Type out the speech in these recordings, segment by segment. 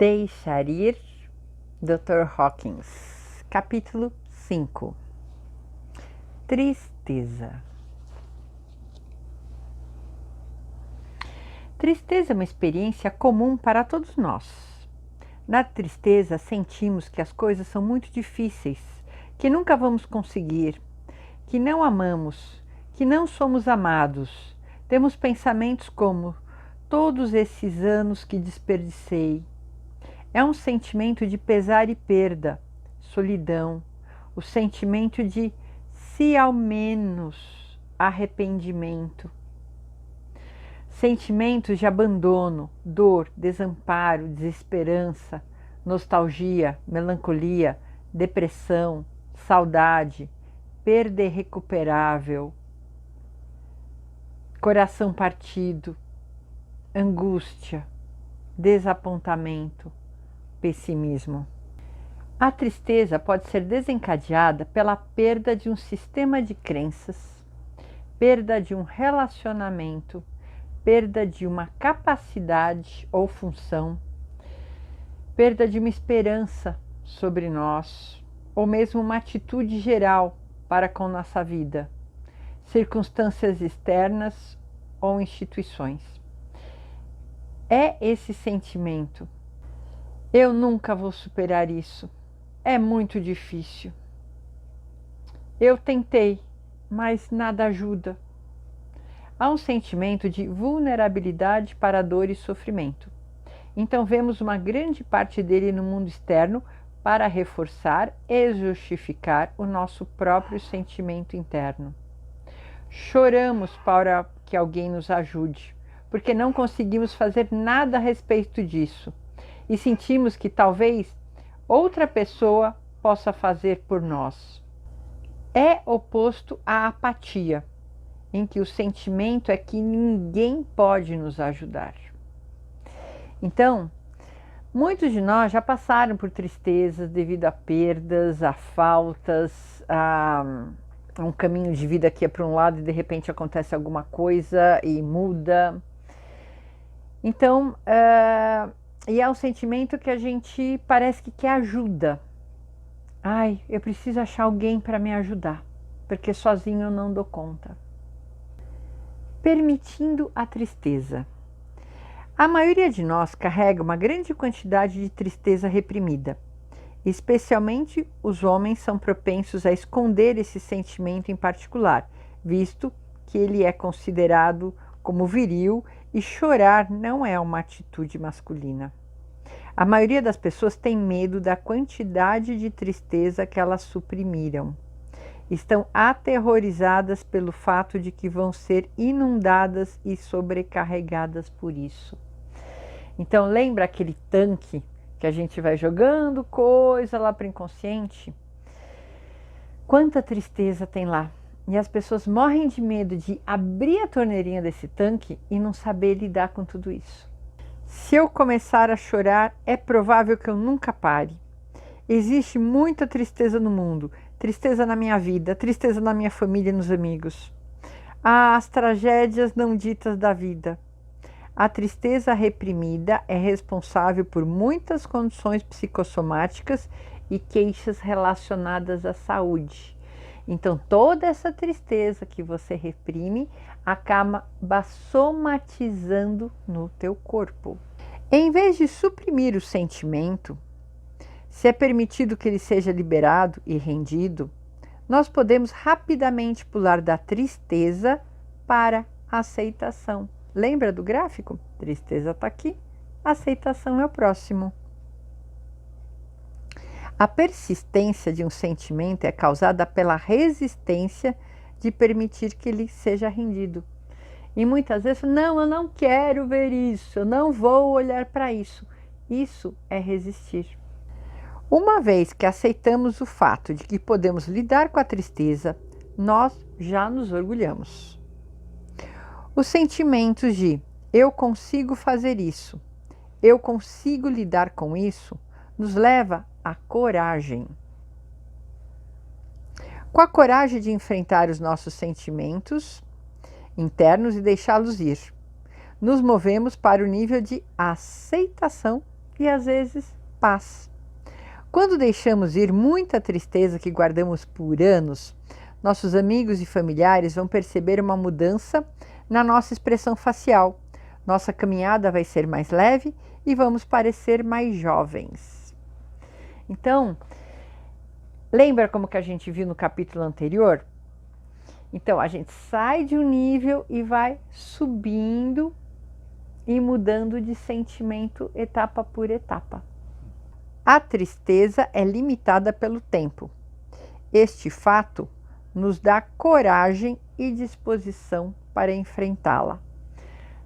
Deixar ir, Dr. Hawkins, capítulo 5. Tristeza. Tristeza é uma experiência comum para todos nós. Na tristeza, sentimos que as coisas são muito difíceis, que nunca vamos conseguir, que não amamos, que não somos amados. Temos pensamentos como: todos esses anos que desperdicei. É um sentimento de pesar e perda, solidão, o sentimento de se ao menos, arrependimento. Sentimentos de abandono, dor, desamparo, desesperança, nostalgia, melancolia, depressão, saudade, perda irrecuperável, coração partido, angústia, desapontamento, pessimismo. A tristeza pode ser desencadeada pela perda de um sistema de crenças, perda de um relacionamento, perda de uma capacidade ou função, perda de uma esperança sobre nós, ou mesmo uma atitude geral para com nossa vida, circunstâncias externas ou instituições. É esse sentimento: eu nunca vou superar isso, é muito difícil. Eu tentei, mas nada ajuda. Há um sentimento de vulnerabilidade para a dor e sofrimento. Então vemos uma grande parte dele no mundo externo para reforçar e justificar o nosso próprio sentimento interno. Choramos para que alguém nos ajude, porque não conseguimos fazer nada a respeito disso. E sentimos que talvez outra pessoa possa fazer por nós. É oposto à apatia, em que o sentimento é que ninguém pode nos ajudar. Então, muitos de nós já passaram por tristezas devido a perdas, a faltas, a um caminho de vida que é para um lado e de repente acontece alguma coisa e muda. Então, e é um sentimento que a gente parece que quer ajuda. Ai, eu preciso achar alguém para me ajudar, porque sozinho eu não dou conta. Permitindo a tristeza. A maioria de nós carrega uma grande quantidade de tristeza reprimida. Especialmente os homens são propensos a esconder esse sentimento em particular, visto que ele é considerado como viril e chorar não é uma atitude masculina. A maioria das pessoas tem medo da quantidade de tristeza que elas suprimiram. Estão aterrorizadas pelo fato de que vão ser inundadas e sobrecarregadas por isso. Então, lembra aquele tanque que a gente vai jogando coisa lá para o inconsciente? Quanta tristeza tem lá! E as pessoas morrem de medo de abrir a torneirinha desse tanque e não saber lidar com tudo isso. Se eu começar a chorar, é provável que eu nunca pare. Existe muita tristeza no mundo, tristeza na minha vida, tristeza na minha família e nos amigos. Há as tragédias não ditas da vida. A tristeza reprimida é responsável por muitas condições psicossomáticas e queixas relacionadas à saúde. Então, toda essa tristeza que você reprime acaba somatizando no teu corpo. Em vez de suprimir o sentimento, se é permitido que ele seja liberado e rendido, nós podemos rapidamente pular da tristeza para a aceitação. Lembra do gráfico? Tristeza está aqui, aceitação é o próximo. A persistência de um sentimento é causada pela resistência de permitir que ele seja rendido. E muitas vezes, não, eu não quero ver isso, eu não vou olhar para isso. Isso é resistir. Uma vez que aceitamos o fato de que podemos lidar com a tristeza, nós já nos orgulhamos. Os sentimentos de eu consigo fazer isso, eu consigo lidar com isso, nos leva à coragem. Com a coragem de enfrentar os nossos sentimentos internos e deixá-los ir, nos movemos para o nível de aceitação e às vezes paz. Quando deixamos ir muita tristeza que guardamos por anos, nossos amigos e familiares vão perceber uma mudança na nossa expressão facial. Nossa caminhada vai ser mais leve e vamos parecer mais jovens. Então, lembra como que a gente viu no capítulo anterior? Então, a gente sai de um nível e vai subindo e mudando de sentimento etapa por etapa. A tristeza é limitada pelo tempo. Este fato nos dá coragem e disposição para enfrentá-la.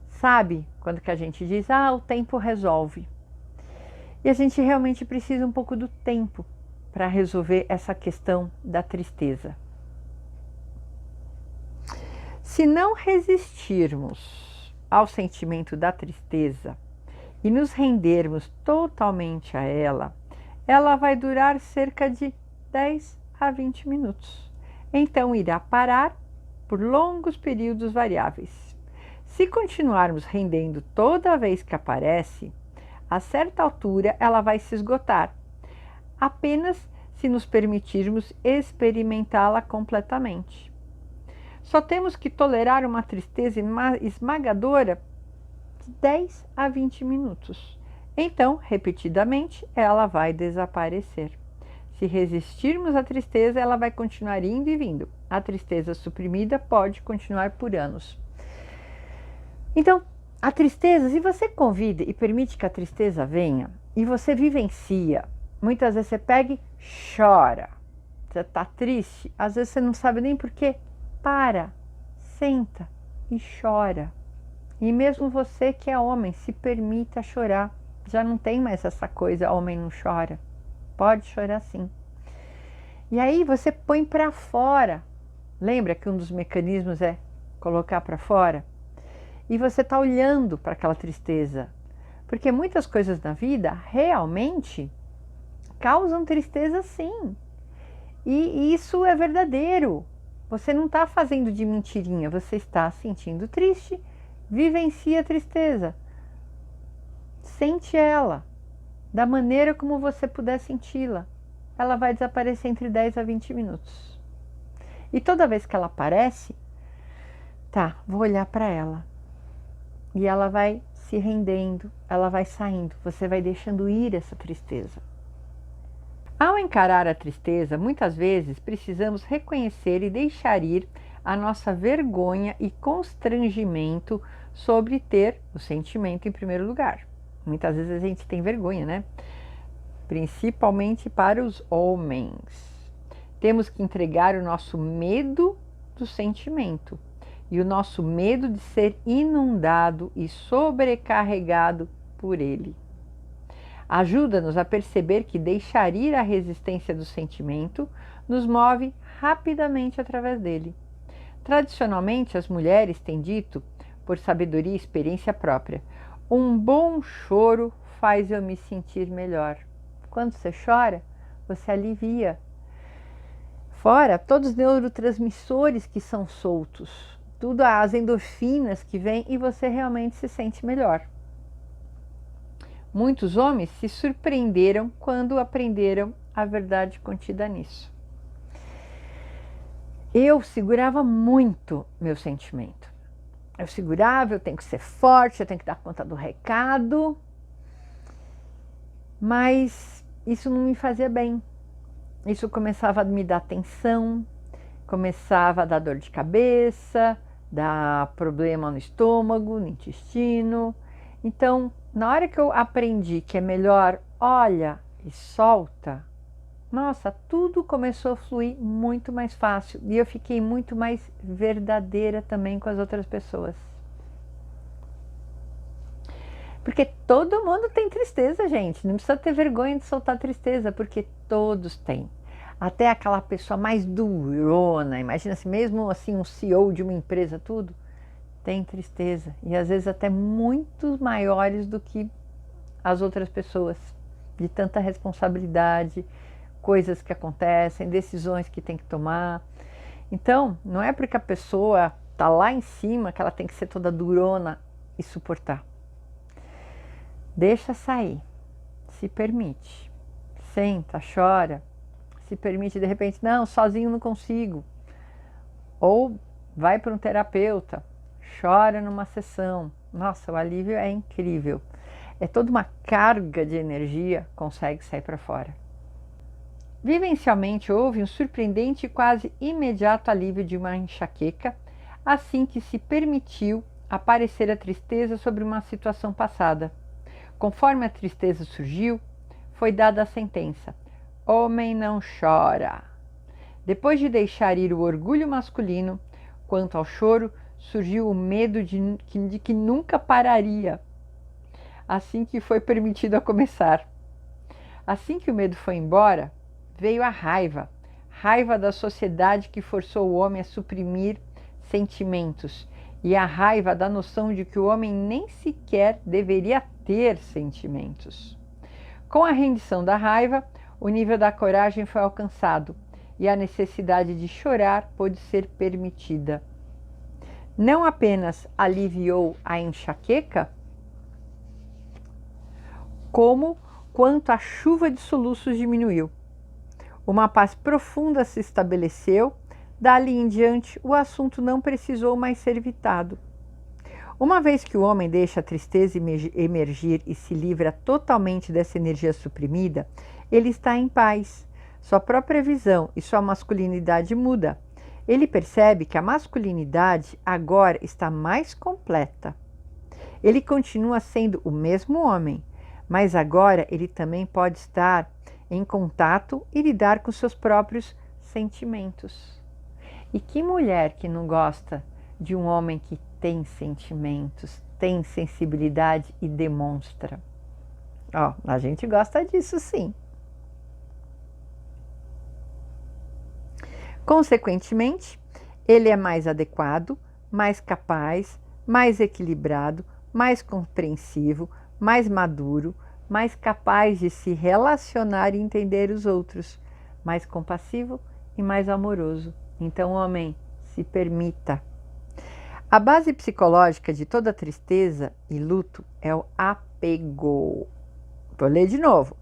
Sabe quando que a gente diz, o tempo resolve? E a gente realmente precisa um pouco do tempo para resolver essa questão da tristeza. Se não resistirmos ao sentimento da tristeza e nos rendermos totalmente a ela, ela vai durar cerca de 10 a 20 minutos. Então irá parar por longos períodos variáveis. Se continuarmos rendendo toda vez que aparece, a certa altura ela vai se esgotar, apenas se nos permitirmos experimentá-la completamente. Só temos que tolerar uma tristeza esmagadora de 10 a 20 minutos. Então, repetidamente, ela vai desaparecer. Se resistirmos à tristeza, ela vai continuar indo e vindo. A tristeza suprimida pode continuar por anos. Então, a tristeza, se você convida e permite que a tristeza venha, e você vivencia, muitas vezes você pega e chora. Você está triste, às vezes você não sabe nem por quê. Para, senta e chora. E mesmo você que é homem, se permita chorar. Já não tem mais essa coisa, homem não chora. Pode chorar sim. E aí você põe para fora. Lembra que um dos mecanismos é colocar para fora? E você está olhando para aquela tristeza. Porque muitas coisas na vida realmente causam tristeza sim. E isso é verdadeiro. Você não está fazendo de mentirinha, você está sentindo triste, vivencia a tristeza. Sente ela, da maneira como você puder senti-la. Ela vai desaparecer entre 10 a 20 minutos. E toda vez que ela aparece, vou olhar para ela. E ela vai se rendendo, ela vai saindo, você vai deixando ir essa tristeza. Ao encarar a tristeza, muitas vezes precisamos reconhecer e deixar ir a nossa vergonha e constrangimento sobre ter o sentimento em primeiro lugar. Muitas vezes a gente tem vergonha, né? Principalmente para os homens. Temos que entregar o nosso medo do sentimento e o nosso medo de ser inundado e sobrecarregado por ele. Ajuda-nos a perceber que deixar ir a resistência do sentimento nos move rapidamente através dele. Tradicionalmente, as mulheres têm dito, por sabedoria e experiência própria, um bom choro faz eu me sentir melhor. Quando você chora, você alivia. Fora todos os neurotransmissores que são soltos, tudo as endorfinas que vêm e você realmente se sente melhor. Muitos homens se surpreenderam quando aprenderam a verdade contida nisso. Eu segurava muito meu sentimento. Eu segurava, eu tenho que ser forte, eu tenho que dar conta do recado. Mas isso não me fazia bem. Isso começava a me dar tensão, começava a dar dor de cabeça, dar problema no estômago, no intestino. Então, na hora que eu aprendi que é melhor, olha e solta, nossa, tudo começou a fluir muito mais fácil e eu fiquei muito mais verdadeira também com as outras pessoas. Porque todo mundo tem tristeza, gente. Não precisa ter vergonha de soltar tristeza, porque todos têm. Até aquela pessoa mais durona, imagina assim, mesmo assim um CEO de uma empresa, tudo, tem tristeza. E às vezes até muito maiores do que as outras pessoas. De tanta responsabilidade, coisas que acontecem, decisões que tem que tomar. Então, não é porque a pessoa está lá em cima que ela tem que ser toda durona e suportar. Deixa sair. se permite. Senta, chora, se permite de repente, não, sozinho não consigo. Ou vai para um terapeuta, chora numa sessão. Nossa, o alívio é incrível. É toda uma carga de energia, consegue sair para fora. Vivencialmente houve um surpreendente e quase imediato alívio de uma enxaqueca, assim que se permitiu aparecer a tristeza sobre uma situação passada. Conforme a tristeza surgiu, foi dada a sentença: homem não chora. Depois de deixar ir o orgulho masculino, quanto ao choro, surgiu o medo de que nunca pararia, assim que foi permitido a começar. Assim que o medo foi embora, veio a raiva da sociedade que forçou o homem a suprimir sentimentos, e a raiva da noção de que o homem nem sequer deveria ter sentimentos. Com a rendição da raiva, o nível da coragem foi alcançado e a necessidade de chorar pôde ser permitida. Não apenas aliviou a enxaqueca, como quanto a chuva de soluços diminuiu. Uma paz profunda se estabeleceu, dali em diante o assunto não precisou mais ser evitado. Uma vez que o homem deixa a tristeza emergir e se livra totalmente dessa energia suprimida, ele está em paz. Sua própria visão e sua masculinidade muda. Ele percebe que a masculinidade agora está mais completa. Ele continua sendo o mesmo homem, mas agora ele também pode estar em contato e lidar com seus próprios sentimentos. E que mulher que não gosta de um homem que tem sentimentos, tem sensibilidade e demonstra? Ó, a gente gosta disso sim. Consequentemente, ele é mais adequado, mais capaz, mais equilibrado, mais compreensivo, mais maduro, mais capaz de se relacionar e entender os outros, mais compassivo e mais amoroso. Então, homem, se permita. A base psicológica de toda tristeza e luto é o apego. Vou ler de novo.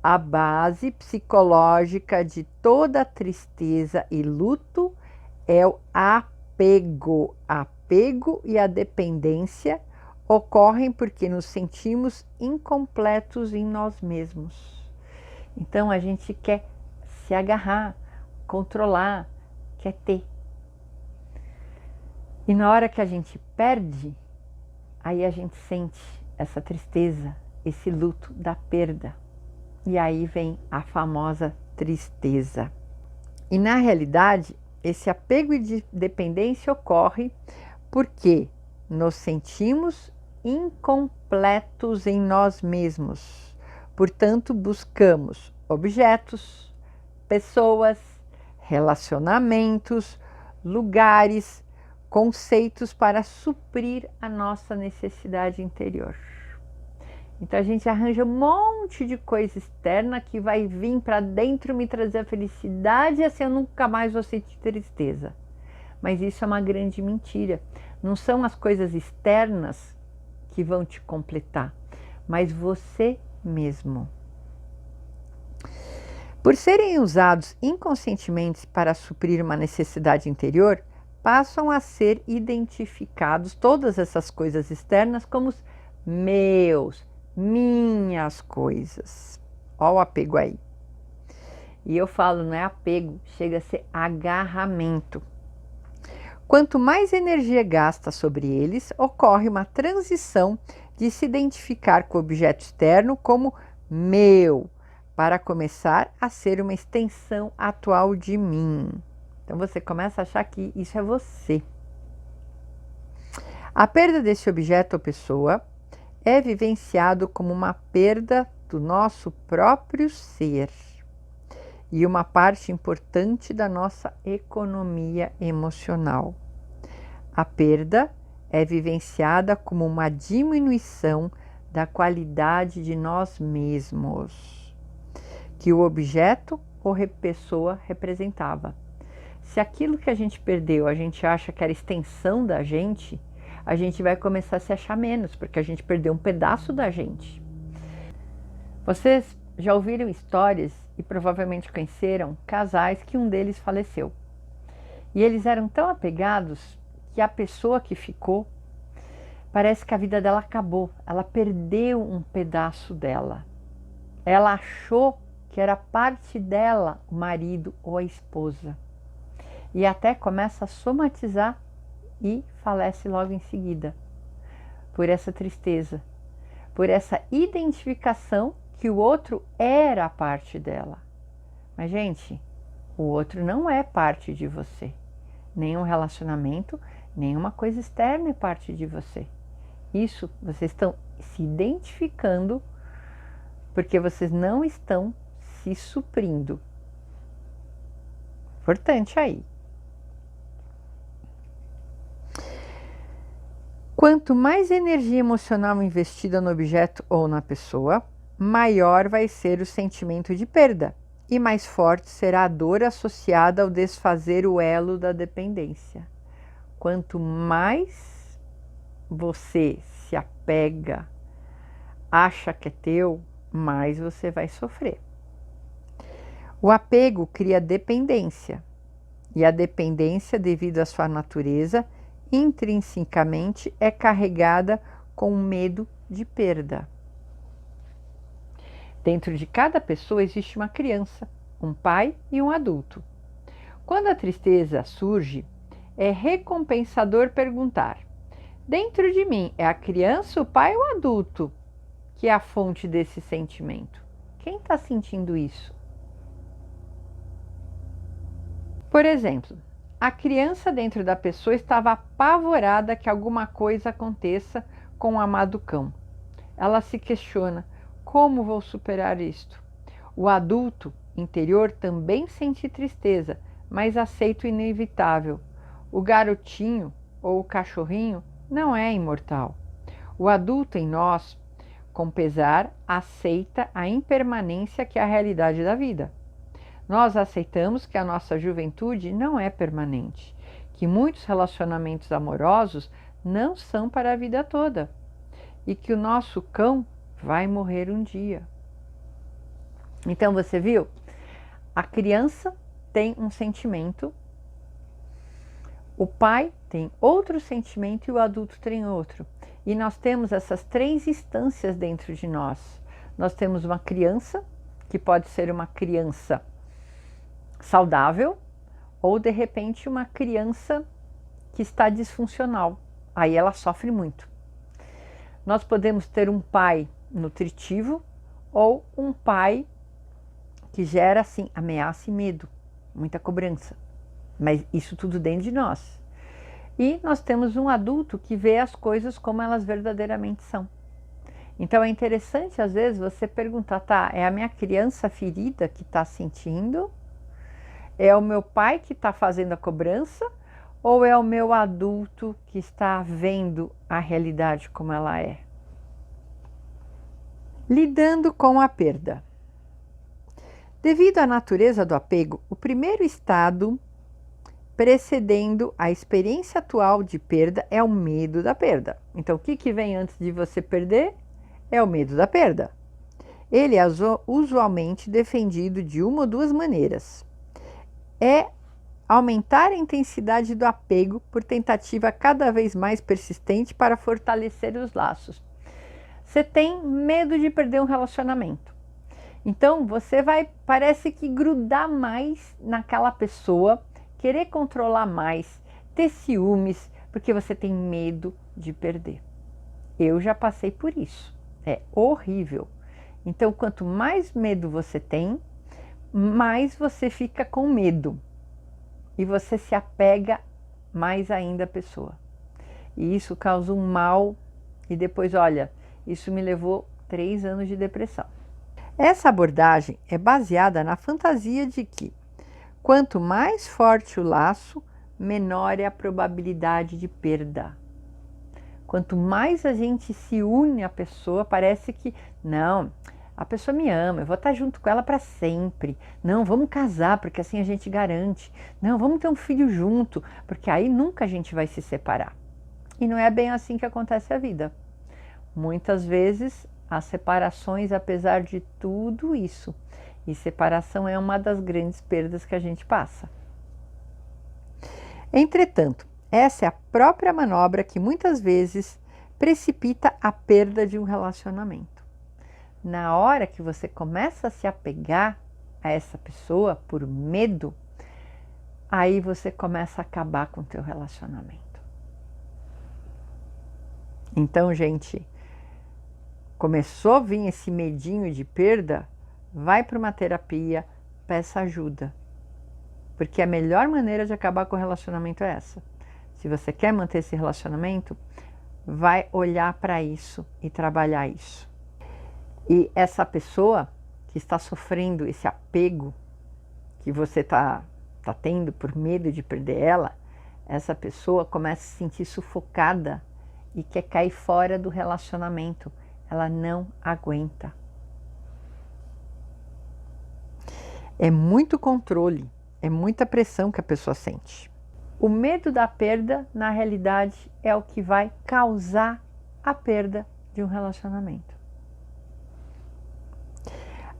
A base psicológica de toda tristeza e luto é o apego. Apego e a dependência ocorrem porque nos sentimos incompletos em nós mesmos. Então a gente quer se agarrar, controlar, quer ter. E na hora que a gente perde, aí a gente sente essa tristeza, esse luto da perda. E aí vem a famosa tristeza. E na realidade, esse apego e dependência ocorre porque nos sentimos incompletos em nós mesmos. Portanto, buscamos objetos, pessoas, relacionamentos, lugares, conceitos para suprir a nossa necessidade interior. Então a gente arranja um monte de coisa externa que vai vir para dentro me trazer a felicidade e assim eu nunca mais vou sentir tristeza. Mas isso é uma grande mentira. Não são as coisas externas que vão te completar, mas você mesmo. Por serem usados inconscientemente para suprir uma necessidade interior, passam a ser identificados todas essas coisas externas como os meus, minhas coisas. Olha o apego aí. E eu falo, não é apego, chega a ser agarramento. Quanto mais energia gasta sobre eles, ocorre uma transição de se identificar com o objeto externo como meu, para começar a ser uma extensão atual de mim. Então você começa a achar que isso é você. A perda desse objeto ou pessoa é vivenciado como uma perda do nosso próprio ser e uma parte importante da nossa economia emocional. A perda é vivenciada como uma diminuição da qualidade de nós mesmos, que o objeto ou pessoa representava. Se aquilo que a gente perdeu, a gente acha que era extensão da gente, a gente vai começar a se achar menos, porque a gente perdeu um pedaço da gente. Vocês já ouviram histórias e provavelmente conheceram casais que um deles faleceu. E eles eram tão apegados que a pessoa que ficou, parece que a vida dela acabou. Ela perdeu um pedaço dela. Ela achou que era parte dela, o marido ou a esposa. E até começa a somatizar e falece logo em seguida. Por essa tristeza, por essa identificação que o outro era a parte dela. Mas, gente, o outro não é parte de você. Nenhum relacionamento, nenhuma coisa externa é parte de você. Isso, vocês estão se identificando porque vocês não estão se suprindo. Importante aí. Quanto mais energia emocional investida no objeto ou na pessoa, maior vai ser o sentimento de perda e mais forte será a dor associada ao desfazer o elo da dependência. Quanto mais você se apega, acha que é teu, mais você vai sofrer. O apego cria dependência, e a dependência, devido à sua natureza, intrinsecamente é carregada com medo de perda. Dentro de cada pessoa existe uma criança, um pai e um adulto. Quando a tristeza surge, é recompensador perguntar: dentro de mim é a criança, o pai ou o adulto que é a fonte desse sentimento? Quem está sentindo isso? Por exemplo, a criança dentro da pessoa estava apavorada que alguma coisa aconteça com o amado cão. Ela se questiona: como vou superar isto? O adulto interior também sente tristeza, mas aceita o inevitável. O garotinho ou o cachorrinho não é imortal. O adulto em nós, com pesar, aceita a impermanência que é a realidade da vida. Nós aceitamos que a nossa juventude não é permanente, que muitos relacionamentos amorosos não são para a vida toda e que o nosso cão vai morrer um dia. Então você viu? A criança tem um sentimento, o pai tem outro sentimento e o adulto tem outro. E nós temos essas três instâncias dentro de nós. Nós temos uma criança, que pode ser uma criança saudável, ou de repente uma criança que está disfuncional. Aí ela sofre muito. Nós podemos ter um pai nutritivo ou um pai que gera assim ameaça e medo, muita cobrança. Mas isso tudo dentro de nós. E nós temos um adulto que vê as coisas como elas verdadeiramente são. Então é interessante às vezes você perguntar: tá, é a minha criança ferida que está sentindo? É o meu pai que está fazendo a cobrança? Ou é o meu adulto que está vendo a realidade como ela é? Lidando com a perda. Devido à natureza do apego, o primeiro estado precedendo a experiência atual de perda é o medo da perda. Então, o que vem antes de você perder? É o medo da perda. Ele é usualmente defendido de uma ou duas maneiras. É aumentar a intensidade do apego por tentativa cada vez mais persistente para fortalecer os laços. Você tem medo de perder um relacionamento. Então, você vai, parece que grudar mais naquela pessoa, querer controlar mais, ter ciúmes, porque você tem medo de perder. Eu já passei por isso. É horrível. Então, quanto mais medo você tem, mais você fica com medo. E você se apega mais ainda à pessoa. E isso causa um mal. E depois, olha, isso me levou 3 anos de depressão. Essa abordagem é baseada na fantasia de que quanto mais forte o laço, menor é a probabilidade de perda. Quanto mais a gente se une à pessoa, parece que, não, a pessoa me ama, eu vou estar junto com ela para sempre. Não, vamos casar, porque assim a gente garante. Não, vamos ter um filho junto, porque aí nunca a gente vai se separar. E não é bem assim que acontece a vida. Muitas vezes as separações, apesar de tudo isso. E separação é uma das grandes perdas que a gente passa. Entretanto, essa é a própria manobra que muitas vezes precipita a perda de um relacionamento. Na hora que você começa a se apegar a essa pessoa por medo, aí você começa a acabar com o teu relacionamento. Então, gente, começou a vir esse medinho de perda, vai para uma terapia, peça ajuda. Porque a melhor maneira de acabar com o relacionamento é essa. Se você quer manter esse relacionamento, vai olhar para isso e trabalhar isso. E essa pessoa que está sofrendo esse apego que você está tendo por medo de perder ela, essa pessoa começa a se sentir sufocada e quer cair fora do relacionamento. Ela não aguenta. É muito controle, é muita pressão que a pessoa sente. O medo da perda, na realidade, é o que vai causar a perda de um relacionamento.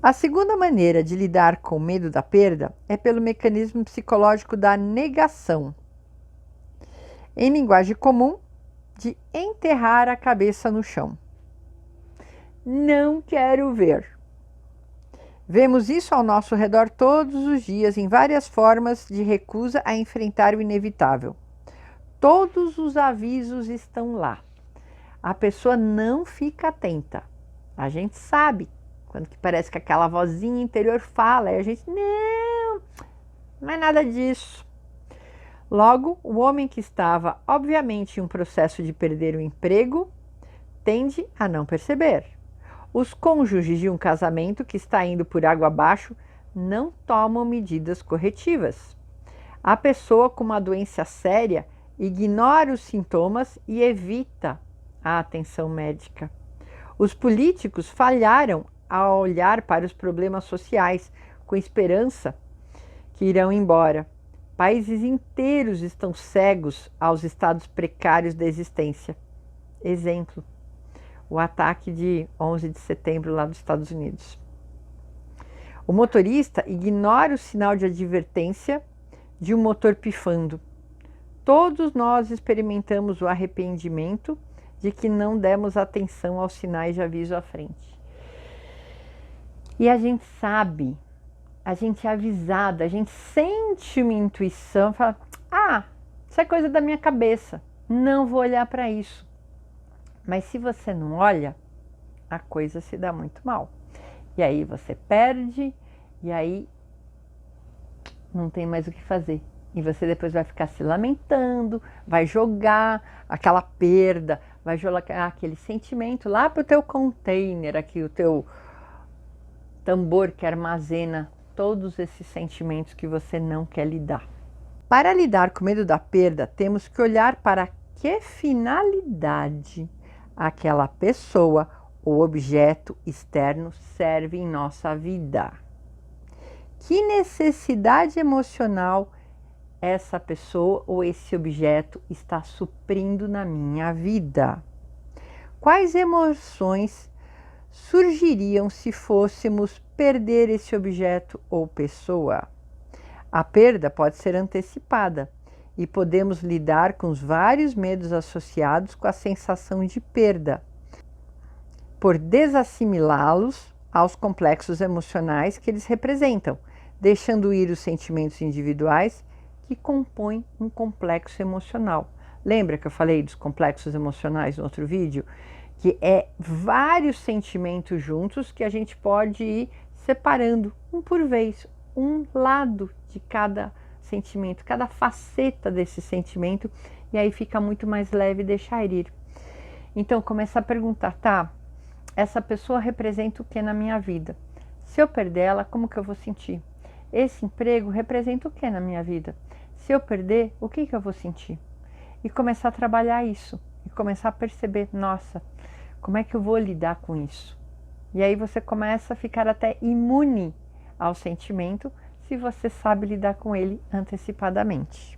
A segunda maneira de lidar com o medo da perda é pelo mecanismo psicológico da negação. Em linguagem comum, de enterrar a cabeça no chão. Não quero ver. Vemos isso ao nosso redor todos os dias, em várias formas de recusa a enfrentar o inevitável. Todos os avisos estão lá. A pessoa não fica atenta. A gente sabe, quando que parece que aquela vozinha interior fala, e a gente, não é nada disso. Logo, o homem que estava, obviamente, em um processo de perder o emprego, tende a não perceber. Os cônjuges de um casamento que está indo por água abaixo não tomam medidas corretivas. A pessoa com uma doença séria ignora os sintomas e evita a atenção médica. Os políticos falharam ao olhar para os problemas sociais com esperança que irão embora. Países inteiros estão cegos aos estados precários da existência. Exemplo, o ataque de 11 de setembro lá dos Estados Unidos. O motorista ignora o sinal de advertência de um motor pifando. Todos nós experimentamos o arrependimento de que não demos atenção aos sinais de aviso à frente. E a gente sabe, a gente é avisado, a gente sente uma intuição, fala, isso é coisa da minha cabeça, não vou olhar para isso. Mas se você não olha, a coisa se dá muito mal. E aí você perde, e aí não tem mais o que fazer. E você depois vai ficar se lamentando, vai jogar aquela perda, vai jogar aquele sentimento lá para o teu container, aqui o teu tambor que armazena todos esses sentimentos que você não quer lidar. Para lidar com o medo da perda, temos que olhar para que finalidade aquela pessoa ou objeto externo serve em nossa vida. Que necessidade emocional essa pessoa ou esse objeto está suprindo na minha vida? Quais emoções surgiriam se fôssemos perder esse objeto ou pessoa? A perda pode ser antecipada e podemos lidar com os vários medos associados com a sensação de perda, por desassimilá-los aos complexos emocionais que eles representam, deixando ir os sentimentos individuais que compõem um complexo emocional. Lembra que eu falei dos complexos emocionais no outro vídeo? Que é vários sentimentos juntos que a gente pode ir separando um por vez, um lado de cada sentimento, cada faceta desse sentimento, e aí fica muito mais leve deixar ir. Então começar a perguntar, essa pessoa representa o que na minha vida? Se eu perder ela, como que eu vou sentir? Esse emprego representa o que na minha vida? Se eu perder, o que eu vou sentir? E começar a trabalhar isso, e começar a perceber, nossa, como é que eu vou lidar com isso? E aí você começa a ficar até imune ao sentimento, se você sabe lidar com ele antecipadamente.